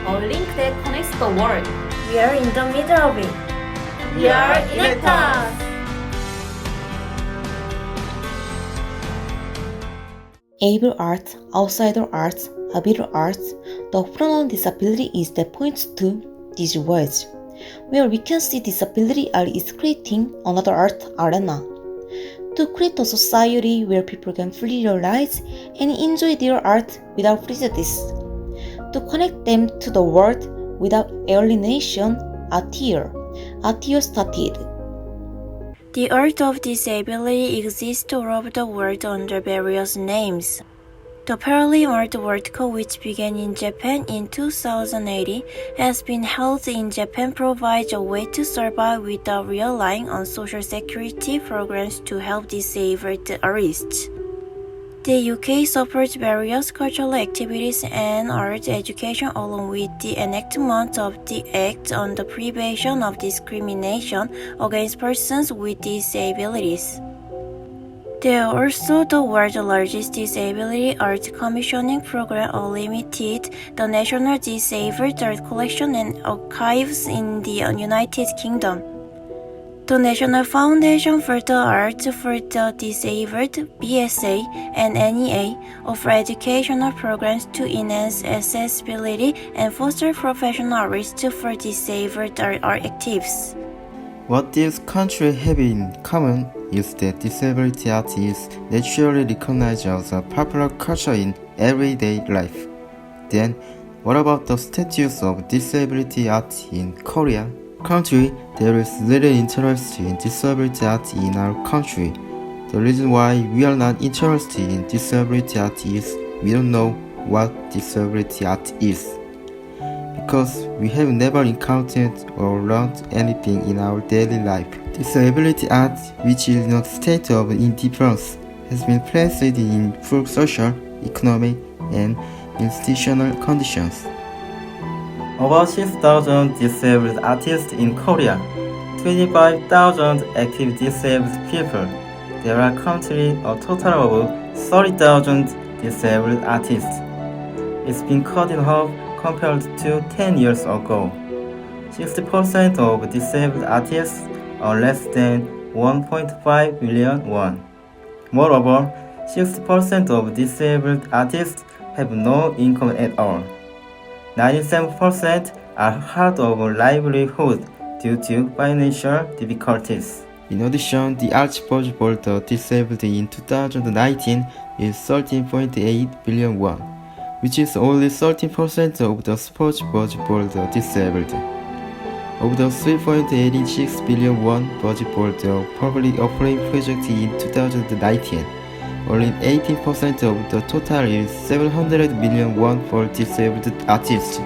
a link that connects the world. We are in the middle of it. We are Enactus! Able art, outsider art, ability art, the pronoun disability is that points to these words, where we can see disability art is creating another art arena. To create a society where people can freely realize and enjoy their art without prejudice. To connect them to the world without alienation, Artier started. The art of disability exists all over the world under various names. The Paralympic Art World Cup, which began in Japan in 2018, has been held in Japan, provides a way to survive without relying on social security programs to help disabled artists. The UK supports various cultural activities and art education along with the enactment of the Act on the Prevention of Discrimination against Persons with Disabilities. They are also the world's largest disability art commissioning program, Unlimited, the National Disabled Art Collection and Archives in the United Kingdom. The National Foundation for the Arts for the Disabled, BSA, and NEA offer educational programs to enhance accessibility and foster professional reach for disabled art activists. What these countries have in common is that disability art is naturally recognized as a popular culture in everyday life. Then, what about the status of disability art in Korea? Country, there is little interest in disability art in our country. The reason why we are not interested in disability art is we don't know what disability art is. Because we have never encountered or learned anything in our daily life. Disability art, which is in a state of indifference, has been placed in poor social, economic, and institutional conditions. About 6,000 disabled artists in Korea, 25,000 active disabled people. There are currently a total of 30,000 disabled artists. It's been cut in half compared to 10 years ago. 60% of disabled artists are less than 1.5 million won. Moreover, 60% of disabled artists have no income at all. 97% are out of livelihood due to financial difficulties. In addition, the arts budget for the disabled in 2019 is 13.8 billion won, which is only 13% of the sports budget for the disabled. Of the 3.86 billion won budget for the public offering project in 2019, only 18% of the total is 700 million won for disabled artists.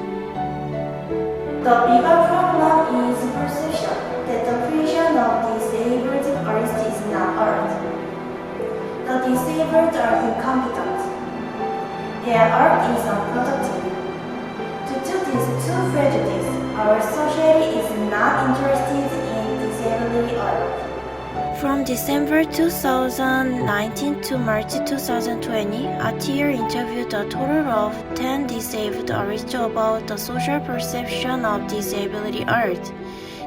The bigger problem is perception that the creation of disabled artists is not art. The disabled are incompetent. Their art is unproductive. Due to these two prejudices, our society is not interested in disability art. From December 2019 to March 2020, Artier interviewed a total of 10 disabled artists about the social perception of disability art.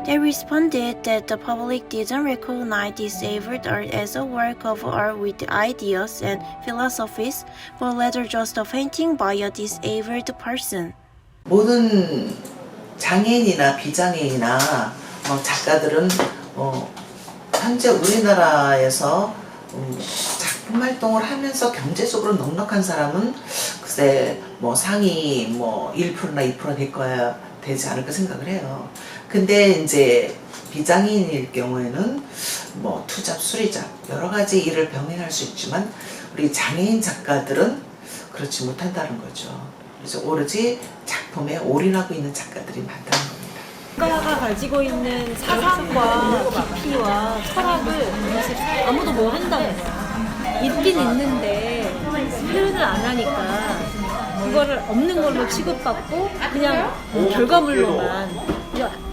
They responded that the public didn't recognize disabled art as a work of art with ideas and philosophies, but rather just a painting by a disabled person. 모든 장애인이나 비장애인이나 작가들은 현재 우리나라에서 작품 활동을 하면서 경제적으로 넉넉한 사람은 글쎄 상위 1%나 2% 되지 않을까 생각을 해요. 근데 이제 비장애인일 경우에는 투잡, 수리잡 여러 가지 일을 병행할 수 있지만 우리 장애인 작가들은 그렇지 못한다는 거죠. 그래서 오로지 작품에 올인하고 있는 작가들이 많다는 겁니다. 작가가 가지고 있는 사상과 깊이와 철학을 아무도 모른다는 거야. 있긴 있는데 표현을 안 하니까 그거를 없는 걸로 취급받고 그냥 결과물로만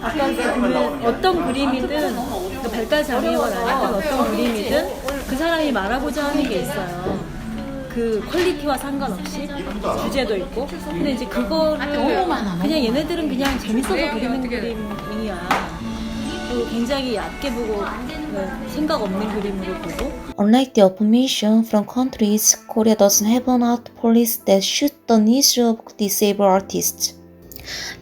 아까 보면 어떤 그림이든 발달 장애와 아니든 어떤 그림이든 그 사람이 말하고자 하는 게 있어요. 그 퀄리티와 상관없이 주제도 있고. 근데 이제 그거를 그냥 얘네들은 그냥 재밌어서 그리는 그림이야. 그리고 굉장히 얕게 보고 생각 없는 그림으로 보고. Unlike the affirmation from countries, Korea doesn't have an art policy that suits the needs of disabled artists.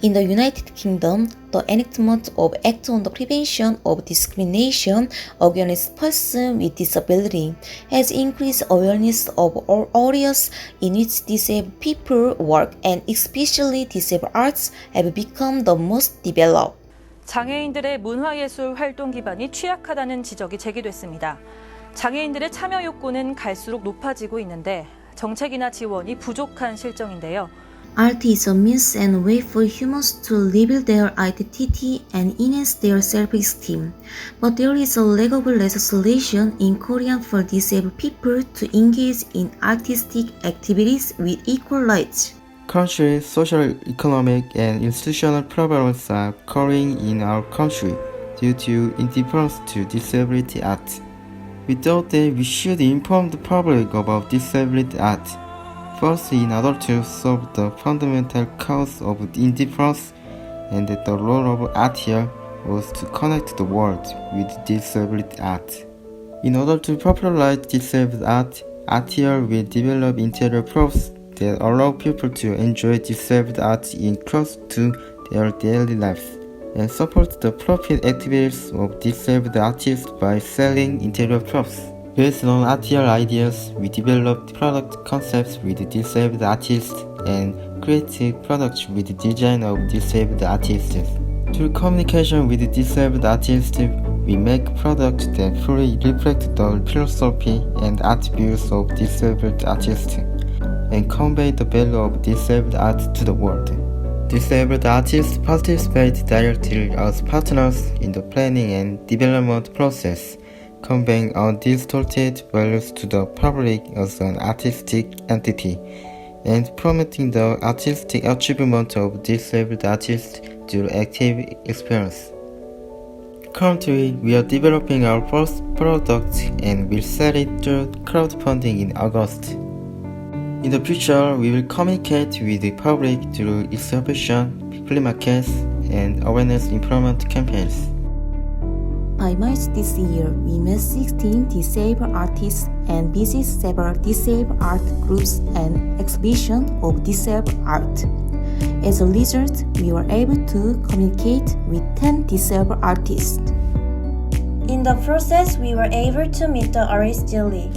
In the United Kingdom, the enactment of Act on the Prevention of Discrimination Against Persons with Disability has increased awareness of all areas in which disabled people work, and especially disabled arts have become the most developed. 장애인들의 문화예술 활동 기반이 취약하다는 지적이 제기됐습니다. 장애인들의 참여 욕구는 갈수록 높아지고 있는데 정책이나 지원이 부족한 실정인데요. Art is a means and way for humans to reveal their identity and enhance their self-esteem. But there is a lack of legislation in Korea for disabled people to engage in artistic activities with equal rights. Currently, social, economic, and institutional problems are occurring in our country due to indifference to disability art. We thought that we should inform the public about disability art. First, in order to solve the fundamental cause of indifference, and that the role of art here was to connect the world with disability art. In order to popularize disabled art, art here will develop interior props that allow people to enjoy disabled art in close to their daily life, and support the profit activities of disabled artists by selling interior props. Based on artier ideas, we developed product concepts with disabled artists and creative products with the design of disabled artists. Through communication with disabled artists, we make products that fully reflect the philosophy and art views of disabled artists and convey the value of disabled art to the world. Disabled artists participate directly as partners in the planning and development process, conveying undistorted values to the public as an artistic entity, and promoting the artistic achievement of disabled artists through active experience. Currently, we are developing our first product and will sell it through crowdfunding in August. In the future, we will communicate with the public through exhibition, flea markets, and awareness improvement campaigns. By March this year, we met 16 disabled artists and visited several disabled art groups and exhibitions of disabled art. As a result, we were able to communicate with 10 disabled artists. In the process, we were able to meet the artist Julie.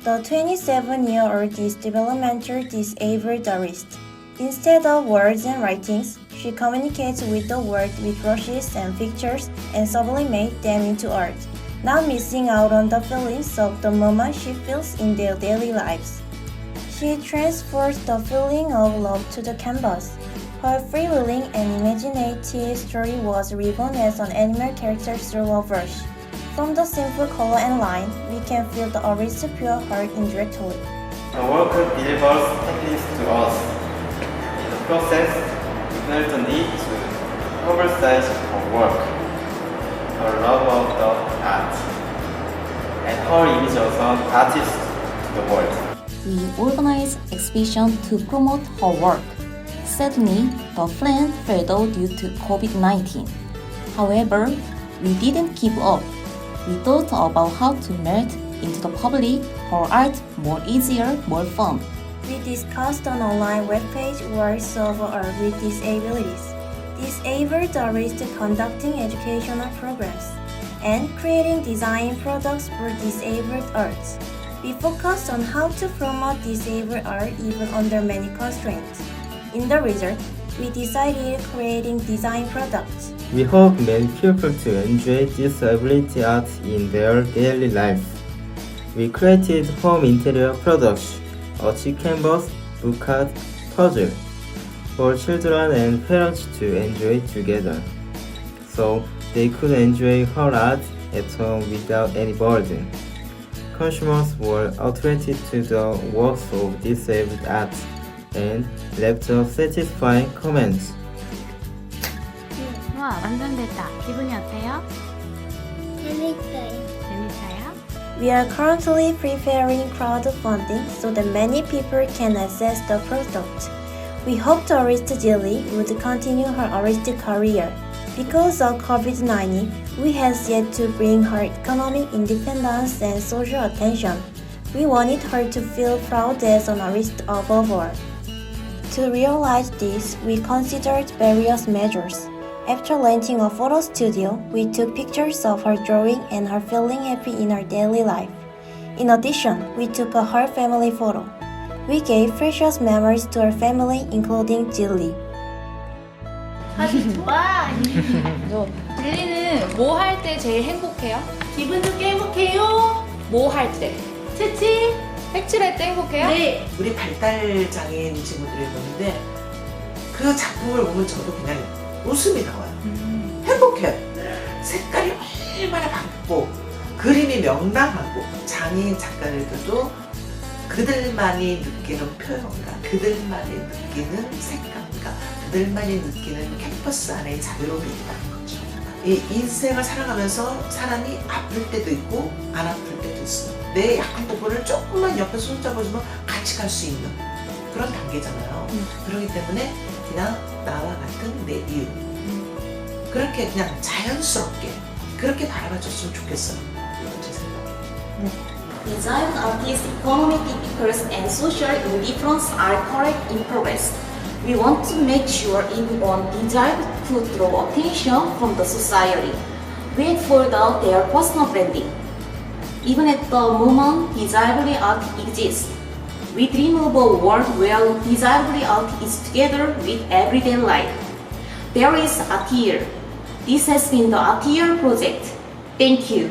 The 27-year-old is developmental disabled artist. Instead of words and writings, she communicates with the world with brushes and pictures and sublimates them into art, not missing out on the feelings of the moment she feels in their daily lives. She transfers the feeling of love to the canvas. Her freewheeling and imaginative story was reborn as an animal character through a brush. From the simple color and line, we can feel the artist's pure heart indirectly. The work delivers happiness to us. In the process, we felt the need to publicize her work, her love of the art, and her image as an artist to the world. We organized exhibition to promote her work. Sadly, the plan failed due to COVID-19. However, we didn't give up. We thought about how to melt into the public her art more easier, more fun. We discussed an online webpage works of art with disabilities, disabled artists conducting educational programs, and creating design products for disabled arts. We focused on how to promote disabled art even under many constraints. In the result, we decided creating design products. We hope many people to enjoy disability art in their daily life. We created home interior products, a cheap canvas, book art, puzzle, for children and parents to enjoy together, so they could enjoy her art at home without any burden. Consumers were attracted to the works of disabled art and left a satisfying comment. 와, 완성됐다. 기분이 어때요? 재밌어요. 재밌어요? We are currently preparing crowdfunding so that many people can access the product. We hope the artist Jilly would continue her artistic career. Because of COVID-19, we has yet to bring her economic independence and social attention. We wanted her to feel proud as an artist above all. To realize this, we considered various measures. After renting a photo studio, we took pictures of her drawing and her feeling happy in her daily life. In addition, we took a her family photo. We gave precious memories to her family, including Jilly. 아주 좋아. 릴리는 뭐 할 때 제일 행복해요? 기분 좋게 행복해요. 뭐 할 때? 채치. 색칠할 때 행복해요? 네. 우리 발달 장애인 친구들이 보는데 그 작품을 보면 저도 그냥 웃음이 나와요. 행복해요. 색깔이 얼마나 밝고 그림이 명랑하고 장애인 작가들도 그들만이 느끼는 표현과 그들만이 느끼는 색감과 그들만이 느끼는 캔버스 안에 자유로움이 있다는 거죠. 이 인생을 살아가면서 사람이 아플 때도 있고 안 아플 때도 있어요. 내 약한 부분을 조금만 옆에 손잡아주면 같이 갈 수 있는 그런 단계잖아요. 그렇기 때문에 그냥 나와 같은 내 이유 그렇게 그냥 자연스럽게 그렇게 바라봐줬으면 좋겠어요. 이건 제 생각이에요. Design artists' economic difficulties and social indifference are correct in progress. We want to make sure everyone deserves to draw attention from the society. We fold out their personal branding. Even at the moment disability art exists, we dream of a world where disability art is together with everyday life. There is Art Year. This has been the Art Year project. Thank you.